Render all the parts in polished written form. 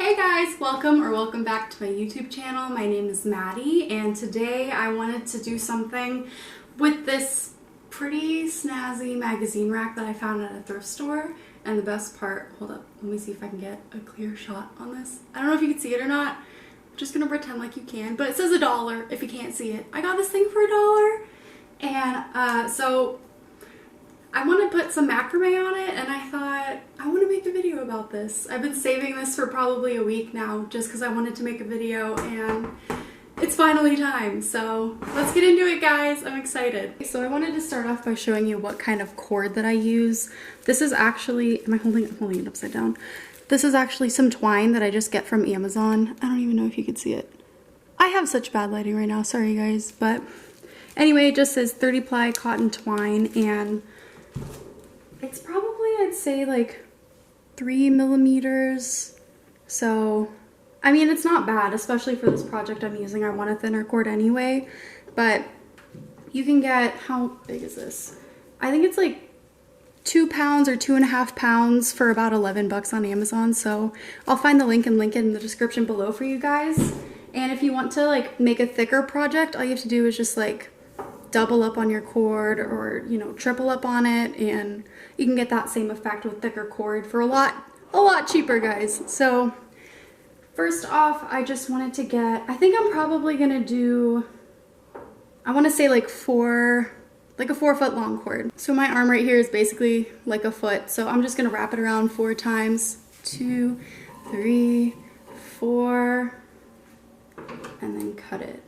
Hey guys, welcome back to my YouTube channel. My name is Maddie, and today I wanted to do something with this pretty snazzy magazine rack that I found at a thrift store. And the best part, hold up, let me see if I can get a clear shot on this. I don't know if you can see it or not. I'm just gonna pretend like you can, but it says $1 if you can't see it. I got this thing for $1, and so I want to put some macrame on it, and I thought I want to make a video about this. I've been saving this for probably a week now just because I wanted to make a video, and it's finally time. So let's get into it, guys. I'm excited. So I wanted to start off by showing you what kind of cord that I use. This is actually, I'm holding it upside down. This is actually some twine that I just get from Amazon. I don't even know if you can see it. I have such bad lighting right now, sorry guys. But anyway, it just says 30 ply cotton twine, and it's probably, I'd say, like 3 millimeters. So, I mean, it's not bad, especially for this project I'm using. I want a thinner cord anyway, but you can get, how big is this? I think it's like 2 pounds or 2.5 pounds for about 11 bucks on Amazon. So I'll find the link and link it in the description below for you guys. And if you want to like make a thicker project, all you have to do is just like double up on your cord, or triple up on it, and you can get that same effect with thicker cord for a lot cheaper, guys. So first off, I just wanted to get, I think I'm probably gonna do, I want to say like a 4 foot long cord. So my arm right here is basically like a foot, so I'm just gonna wrap it around 4 times, 2, 3, 4, and then cut it.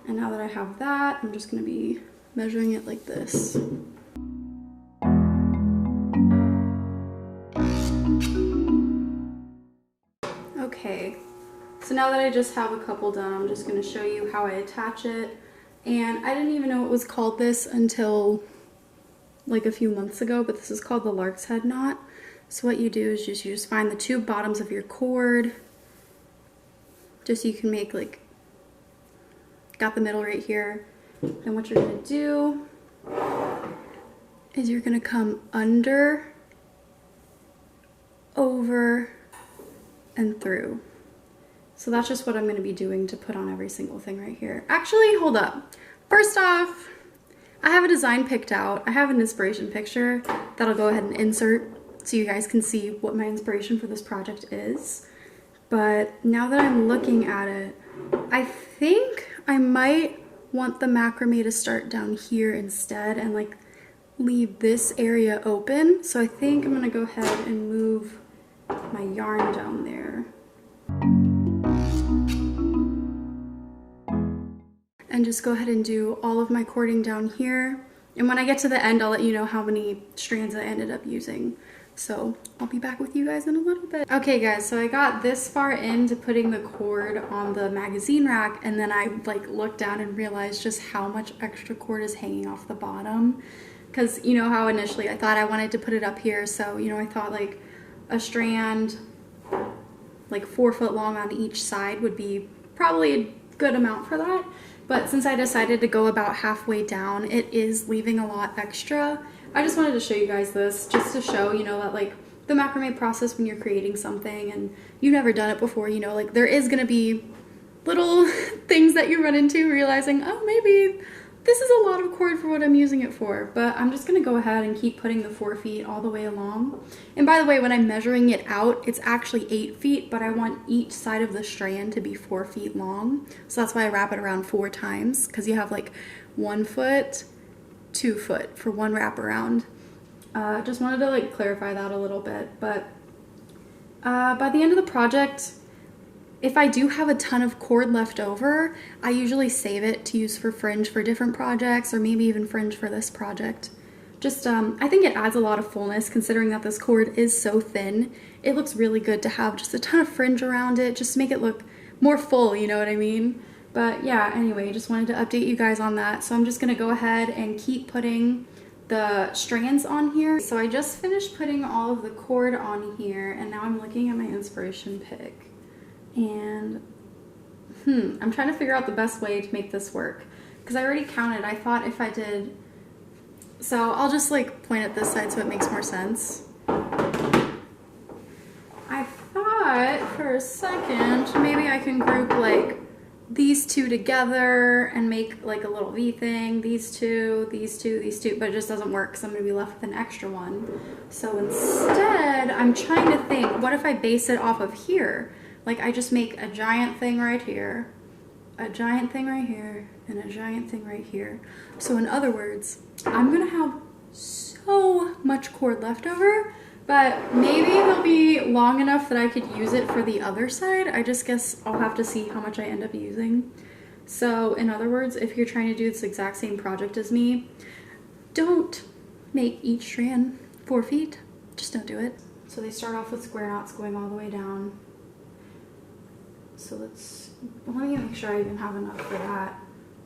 And now that I have that, I'm just going to be measuring it like this. Okay, so now that I just have a couple done, I'm just going to show you how I attach it. And I didn't even know it was called this until like a few months ago, but this is called the Lark's Head knot. So what you do is you just find the 2 bottoms of your cord, just so you can make like, got the middle right here. And what you're gonna do is you're gonna come under, over, and through. So that's just what I'm gonna be doing to put on every single thing right here. Actually, hold up. First off, I have a design picked out. I have an inspiration picture that I'll go ahead and insert so you guys can see what my inspiration for this project is. But now that I'm looking at it, I think I might want the macrame to start down here instead and like leave this area open. So I think I'm gonna go ahead and move my yarn down there. And just go ahead and do all of my cording down here. And when I get to the end, I'll let you know how many strands I ended up using. So I'll be back with you guys in a little bit. Okay guys, so I got this far into putting the cord on the magazine rack, and then I like looked down and realized just how much extra cord is hanging off the bottom. Because you know how initially I thought I wanted to put it up here, so I thought like a strand like 4 foot long on each side would be probably a good amount for that. But since I decided to go about halfway down, it is leaving a lot extra. I just wanted to show you guys this just to show, that like the macrame process when you're creating something and you've never done it before, like there is gonna be little things that you run into realizing, oh, maybe this is a lot of cord for what I'm using it for. But I'm just gonna go ahead and keep putting the 4 feet all the way along. And by the way, when I'm measuring it out, it's actually 8 feet, but I want each side of the strand to be 4 feet long. So that's why I wrap it around 4 times, because you have like 1 foot, 2 foot for one wraparound. Just wanted to like clarify that a little bit. But by the end of the project, if I do have a ton of cord left over, I usually save it to use for fringe for different projects, or maybe even fringe for this project. Just I think it adds a lot of fullness considering that this cord is so thin. It looks really good to have just a ton of fringe around it, just to make it look more full, you know what I mean? But yeah, anyway, just wanted to update you guys on that. So I'm just gonna go ahead and keep putting the strands on here. So I just finished putting all of the cord on here, and now I'm looking at my inspiration pick. And I'm trying to figure out the best way to make this work, because I already counted. I thought if I did, so I'll just like point at this side so it makes more sense. I thought for a second, maybe I can group like these two together and make like a little V thing. These two, these two, these two, but it just doesn't work because I'm gonna be left with an extra one. So instead, I'm trying to think, what if I base it off of here? Like I just make a giant thing right here, a giant thing right here, and a giant thing right here. So in other words, I'm gonna have so much cord left over, but maybe it'll be long enough that I could use it for the other side. I just guess I'll have to see how much I end up using. So in other words, if you're trying to do this exact same project as me, don't make each strand 4 feet. Just don't do it. So they start off with square knots going all the way down. So let me make sure I even have enough for that.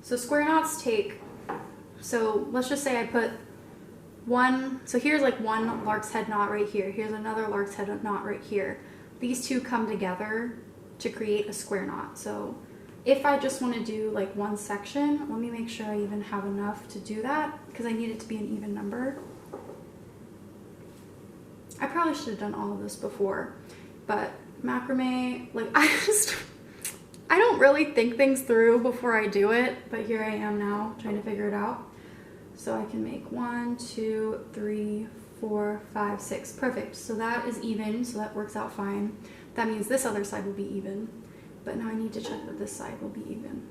So square knots take, so let's just say I put one, so here's like one lark's head knot right here. Here's another lark's head knot right here. These two come together to create a square knot. So if I just want to do like one section, let me make sure I even have enough to do that because I need it to be an even number. I probably should have done all of this before, but macrame, like I don't really think things through before I do it, but here I am now trying to figure it out. So I can make 1, 2, 3, 4, 5, 6. Perfect. So that is even, so that works out fine. That means this other side will be even, but now I need to check that this side will be even.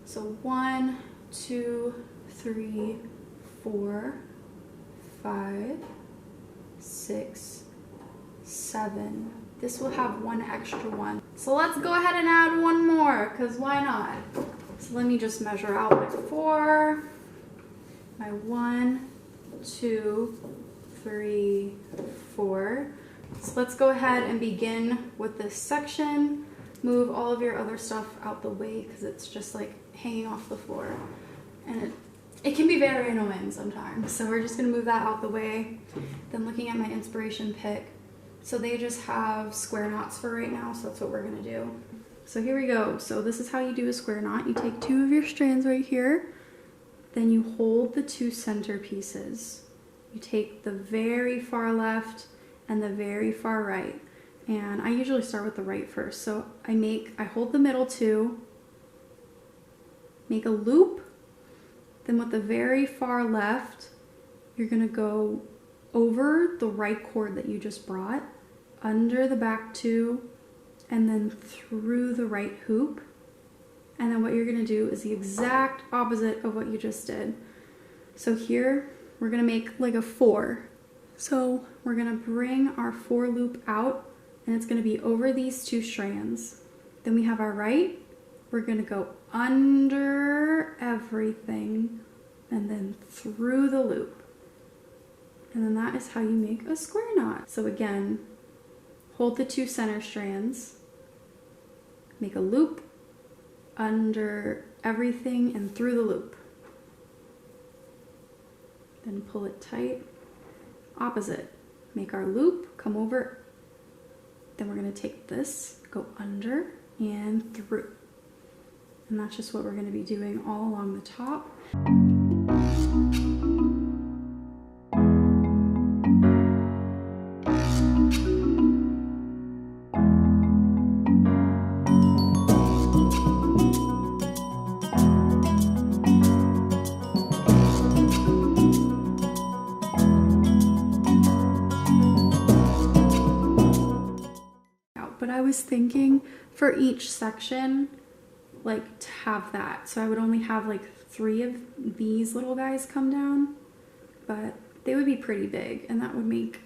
So 1, 2, 3, 4, 5, 6, 7. This will have one extra one. So let's go ahead and add one more, because why not? So let me just measure out my 4, my 1, 2, 3, 4. So let's go ahead and begin with this section. Move all of your other stuff out the way because it's just like hanging off the floor. And it can be very annoying sometimes. So we're just gonna move that out the way. Then looking at my inspiration pick. So they just have square knots for right now, so that's what we're gonna do. So here we go. So this is how you do a square knot. You take 2 of your strands right here, then you hold the 2 center pieces. You take the very far left and the very far right. And I usually start with the right first. So I hold the middle 2, make a loop, then with the very far left, you're gonna go over the right cord that you just brought, under the back 2, and then through the right hoop. And then what you're gonna do is the exact opposite of what you just did. So here, we're gonna make like a 4. So we're gonna bring our 4 loop out, and it's gonna be over these 2 strands. Then we have our right, we're gonna go under everything, and then through the loop. And then that is how you make a square knot. So again, hold the 2 center strands, make a loop under everything and through the loop. Then pull it tight. Opposite, make our loop, come over. Then we're gonna take this, go under and through. And that's just what we're gonna be doing all along the top. But I was thinking for each section, like to have that. So I would only have like 3 of these little guys come down, but they would be pretty big and that would make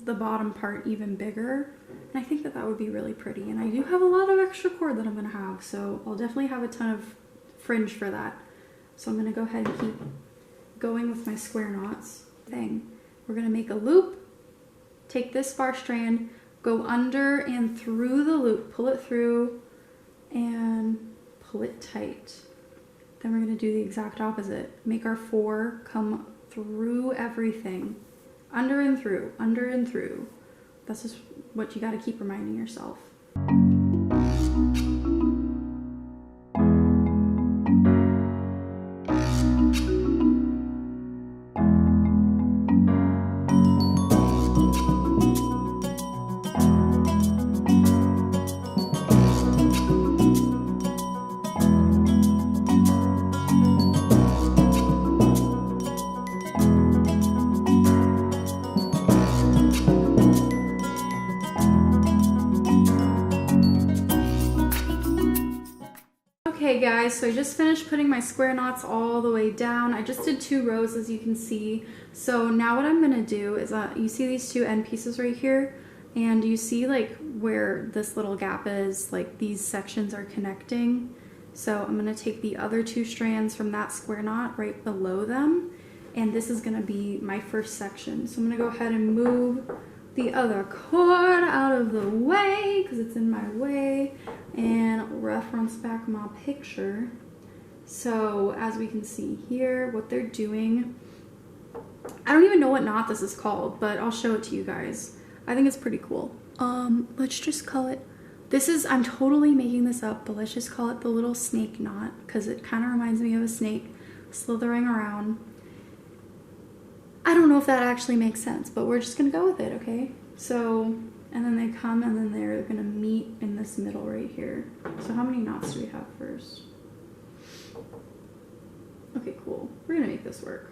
the bottom part even bigger. And I think that that would be really pretty. And I do have a lot of extra cord that I'm gonna have, so I'll definitely have a ton of fringe for that. So I'm gonna go ahead and keep going with my square knots thing. We're gonna make a loop, take this far strand, go under and through the loop, pull it through and pull it tight. Then we're gonna do the exact opposite. Make our 4 come through everything, under and through, under and through. That's just what you gotta keep reminding yourself. Okay guys, so I just finished putting my square knots all the way down. I just did 2 rows as you can see. So now what I'm gonna do is, you see these 2 end pieces right here? And you see like where this little gap is, like these sections are connecting. So I'm gonna take the other 2 strands from that square knot right below them. And this is gonna be my first section. So I'm gonna go ahead and move the other cord out of the way because it's in my way, and reference back my picture. So as we can see here, what they're doing, I don't even know what knot this is called, but I'll show it to you guys. I think it's pretty cool. Let's just call it, I'm totally making this up, but let's just call it the little snake knot because it kind of reminds me of a snake slithering around. I don't know if that actually makes sense, but we're just gonna go with it, okay? So, and then they come and then they're gonna meet in this middle right here. So how many knots do we have first? Okay, cool. We're gonna make this work.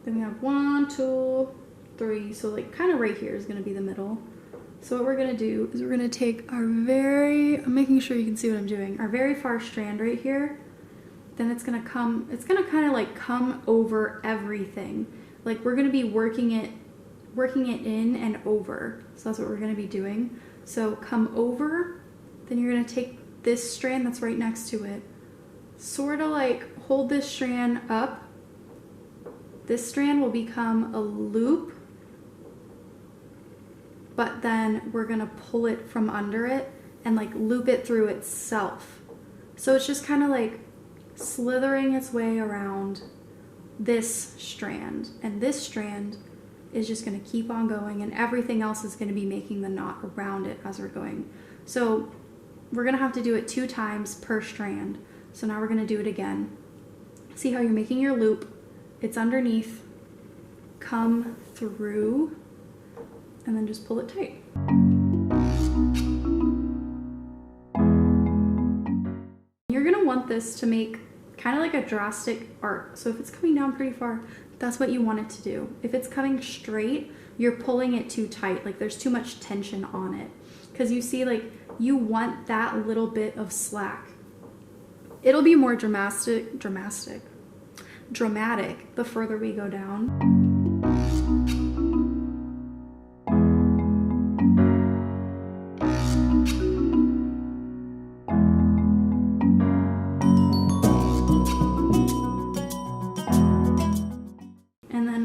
Then we have 1, 2, 3. So like kind of right here is gonna be the middle. So what we're gonna do is we're gonna take our I'm making sure you can see what I'm doing, our very far strand right here. Then it's gonna kind of like come over everything. Like we're gonna be working it in and over. So that's what we're gonna be doing. So come over, then you're gonna take this strand that's right next to it, sort of like hold this strand up. This strand will become a loop, but then we're gonna pull it from under it and like loop it through itself. So it's just kind of like slithering its way around this strand, and this strand is just going to keep on going, and everything else is going to be making the knot around it as we're going. So we're going to have to do it 2 times per strand. So now we're going to do it again. See how you're making your loop? It's underneath, come through, and then just pull it tight. You're going to want this to make kind of like a drastic arc. So if it's coming down pretty far, that's what you want it to do. If it's coming straight, you're pulling it too tight. Like there's too much tension on it. Because you see, like you want that little bit of slack. It'll be more dramatic the further we go down.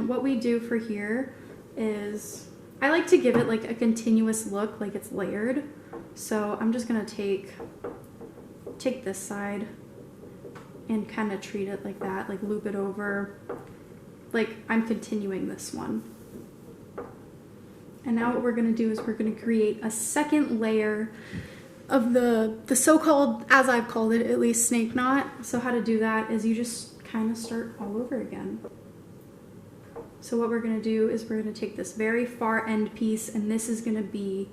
What we do for here is, I like to give it like a continuous look, like it's layered. So I'm just gonna take this side and kind of treat it like that, like loop it over, like I'm continuing this one. And now what we're gonna do is we're gonna create a second layer of the so-called, as I've called it at least, snake knot. So how to do that is you just kind of start all over again. So what we're gonna do is we're gonna take this very far end piece, and this is gonna be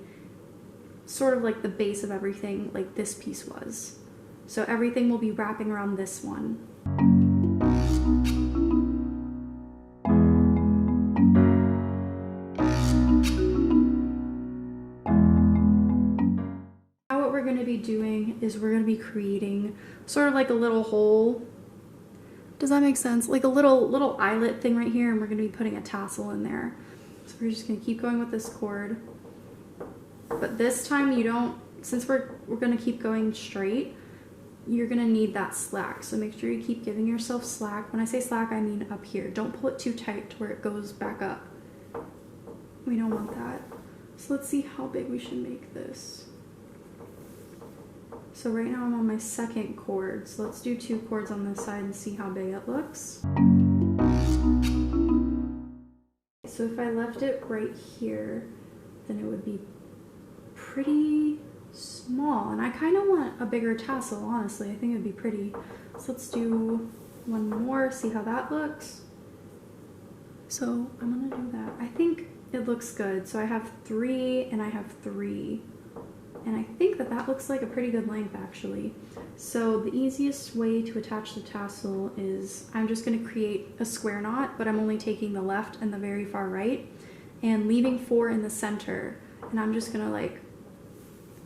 sort of like the base of everything, like this piece was. So everything will be wrapping around this one. Now what we're gonna be doing is we're gonna be creating sort of like a little hole. Does that make sense? Like a little eyelet thing right here, and we're gonna be putting a tassel in there. So we're just gonna keep going with this cord. But this time you don't, since we're gonna keep going straight, you're gonna need that slack. So make sure you keep giving yourself slack. When I say slack, I mean up here. Don't pull it too tight to where it goes back up. We don't want that. So let's see how big we should make this. So right now I'm on my second cord, so let's do 2 cords on this side and see how big it looks. So if I left it right here, then it would be pretty small, and I kind of want a bigger tassel, honestly. I think it would be pretty. So let's do 1 more, see how that looks. So I'm gonna do that. I think it looks good. So I have 3 and I have 3. And I think that looks like a pretty good length actually. So the easiest way to attach the tassel is I'm just going to create a square knot, but I'm only taking the left and the very far right and leaving 4 in the center. and I'm just gonna like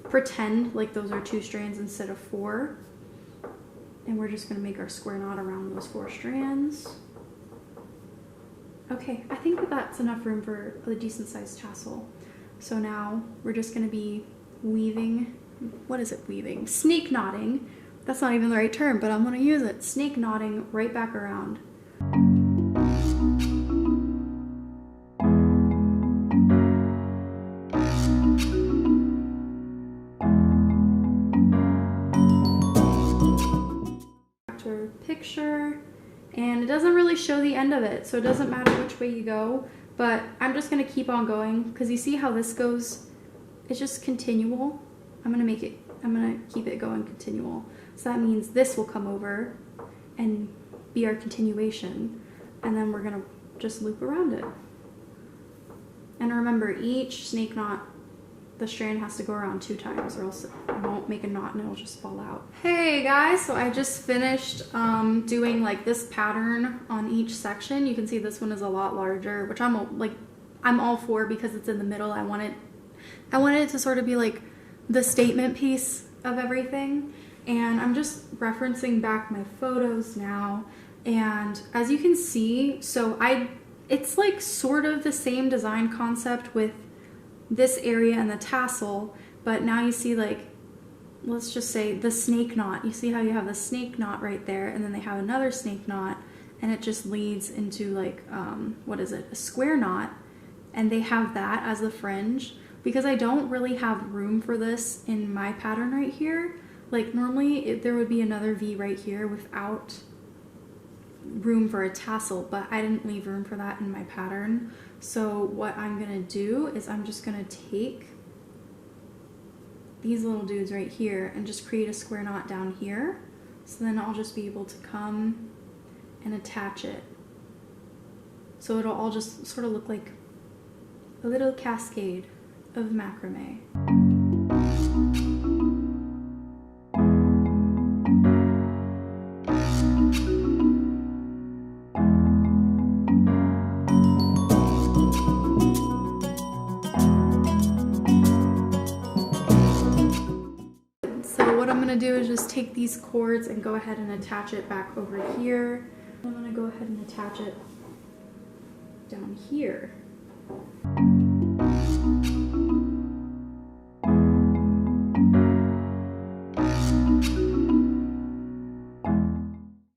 pretend like those are 2 strands instead of 4. And we're just gonna make our square knot around those 4 strands. Okay, I think that that's enough room for a decent sized tassel. So now we're just gonna be weaving, what is it weaving? Snake knotting. That's not even the right term, but I'm gonna use it. Snake knotting right back around. Picture, and it doesn't really show the end of it, so it doesn't matter which way you go, but I'm just gonna keep on going because you see how this goes, it's just continual. I'm gonna keep it going continual, so that means this will come over and be our continuation, and then we're gonna just loop around it. And remember, each snake knot, the strand has to go around 2 times or else it won't make a knot and it'll just fall out. Hey guys, so I just finished doing like this pattern on each section. You can see this one is a lot larger, which I'm all for because it's in the middle. I wanted it to sort of be like the statement piece of everything. And I'm just referencing back my photos now. And as you can see, it's like sort of the same design concept with this area and the tassel, but now you see, like, let's just say the snake knot. You see how you have the snake knot right there, and then they have another snake knot, and it just leads into like, what is it, a square knot, and they have that as the fringe. Because I don't really have room for this in my pattern right here, like normally there would be another V right here without room for a tassel, but I didn't leave room for that in my pattern. So what I'm gonna do is I'm just gonna take these little dudes right here and just create a square knot down here. So then I'll just be able to come and attach it. So it'll all just sort of look like a little cascade of macrame. Do is just take these cords and go ahead and attach it back over here. I'm gonna go ahead and attach it down here.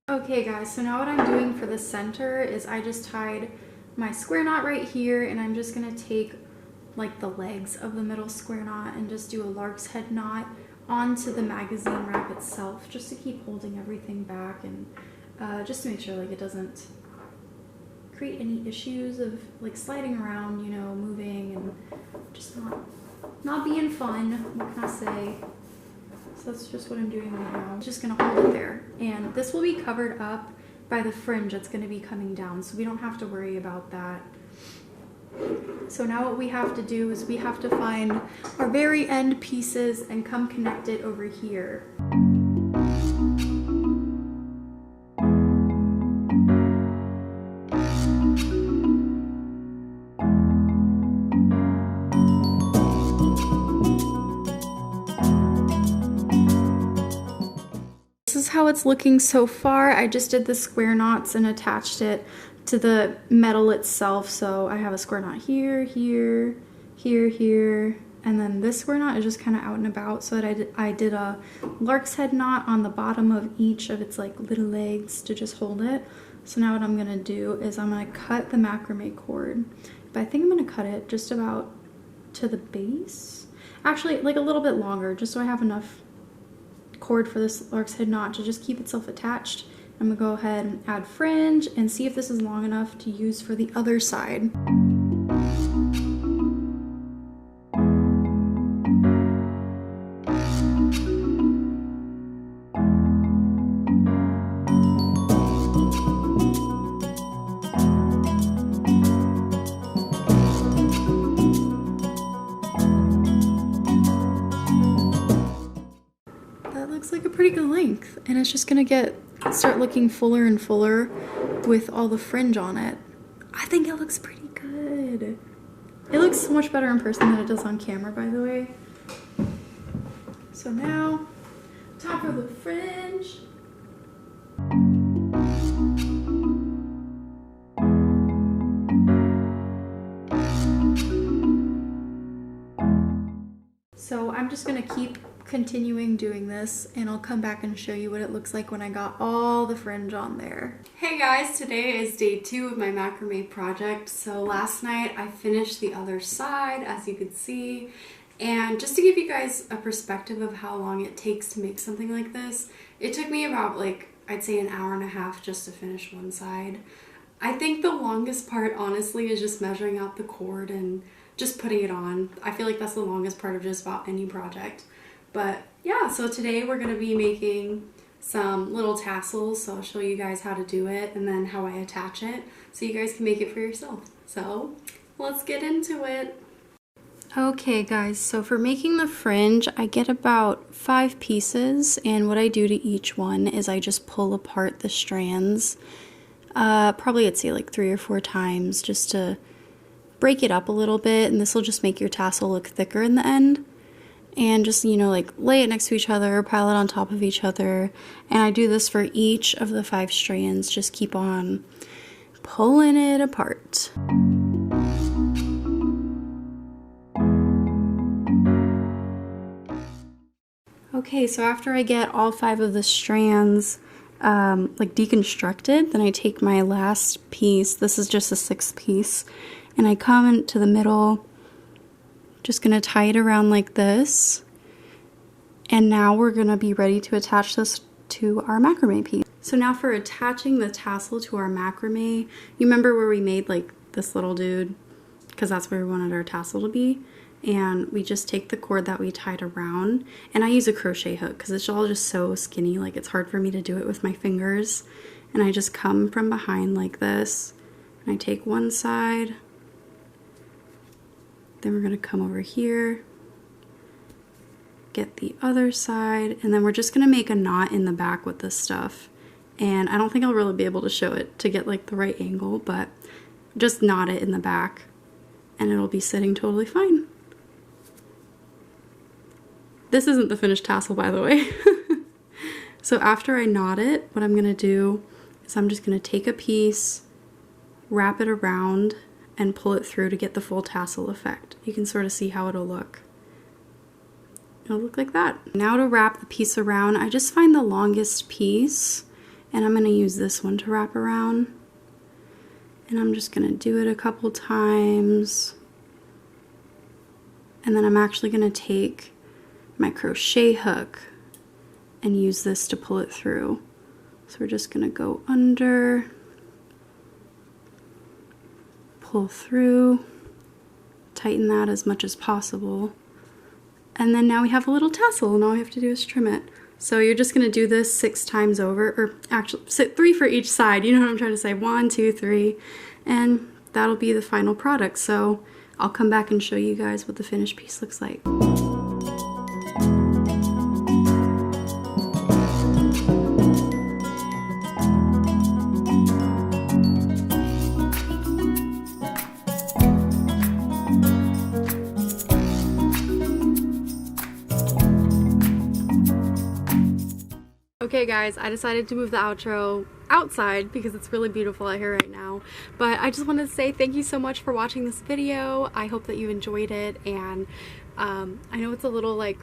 Okay guys, so now what I'm doing for the center is I just tied my square knot right here, and I'm just gonna take like the legs of the middle square knot and just do a lark's head knot onto the magazine wrap itself, just to keep holding everything back, and just to make sure like it doesn't create any issues of like sliding around, you know, moving and just not being fun. What can I say? So that's just what I'm doing right now. I'm just gonna hold it there, and this will be covered up by the fringe that's gonna be coming down, so we don't have to worry about that. So now what we have to do is we have to find our very end pieces and come connect it over here. This is how it's looking so far. I just did the square knots and attached it to the metal itself. So I have a square knot here, here, here, here, and then this square knot is just kind of out and about, so that I did a lark's head knot on the bottom of each of its like little legs to just hold it. So now what I'm gonna do is I'm gonna cut the macrame cord, but I think I'm gonna cut it just about to the base, actually like a little bit longer, just so I have enough cord for this lark's head knot to just keep itself attached. I'm gonna go ahead and add fringe and see if this is long enough to use for the other side. That looks like a pretty good length, and it's just gonna start looking fuller and fuller with all the fringe on it. I think it looks pretty good. It looks so much better in person than it does on camera, by the way. So now, time for the fringe. So I'm just gonna keep continuing doing this, and I'll come back and show you what it looks like when I got all the fringe on there. Hey guys, today is day 2 of my macrame project. So last night I finished the other side, as you can see, and just to give you guys a perspective of how long it takes to make something like this, it took me about, like, I'd say an hour and a half just to finish one side. I think the longest part, honestly, is just measuring out the cord and just putting it on. I feel like that's the longest part of just about any project. But yeah, so today we're going to be making some little tassels, so I'll show you guys how to do it and then how I attach it so you guys can make it for yourself. So let's get into it. Okay guys, so for making the fringe, I get about 5 pieces, and what I do to each one is I just pull apart the strands, probably I'd say like 3 or 4 times, just to break it up a little bit, and this will just make your tassel look thicker in the end. And just, you know, like lay it next to each other, pile it on top of each other, and I do this for each of the 5 strands. Just keep on pulling it apart. Okay, so after I get all 5 of the strands like deconstructed, then I take my last piece. This is just a 6th piece, and I come into the middle, just gonna tie it around like this, and now we're gonna be ready to attach this to our macrame piece. So now for attaching the tassel to our macrame, you remember where we made like this little dude, because that's where we wanted our tassel to be, and we just take the cord that we tied around, and I use a crochet hook because it's all just so skinny, like it's hard for me to do it with my fingers, and I just come from behind like this, and I take one side, then we're going to come over here, get the other side, and then we're just going to make a knot in the back with this stuff. And I don't think I'll really be able to show it to get like the right angle, but just knot it in the back and it'll be sitting totally fine. This isn't the finished tassel, by the way. So after I knot it, what I'm going to do is I'm just going to take a piece, wrap it around, and pull it through to get the full tassel effect. You can sort of see how it'll look. It'll look like that. Now to wrap the piece around, I just find the longest piece, and I'm going to use this one to wrap around. And I'm just going to do it a couple times. And then I'm actually going to take my crochet hook and use this to pull it through. So we're just going to go under, pull through, tighten that as much as possible, and then now we have a little tassel, and all we have to do is trim it. So you're just going to do this 6 times over, or actually 3 for each side, you know what I'm trying to say, 1, 2, 3, and that'll be the final product. So I'll come back and show you guys what the finished piece looks like. Okay guys, I decided to move the outro outside because it's really beautiful out here right now, but I just wanted to say thank you so much for watching this video. I hope that you enjoyed it, and I know it's a little like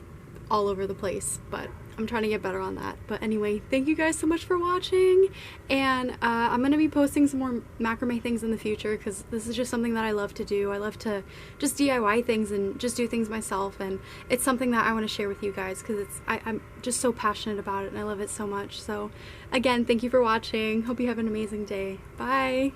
all over the place, but I'm trying to get better on that. But anyway, thank you guys so much for watching, and I'm going to be posting some more macrame things in the future because this is just something that I love to do. I love to just DIY things and just do things myself, and it's something that I want to share with you guys because I'm just so passionate about it and I love it so much. So again, thank you for watching. Hope you have an amazing day. Bye!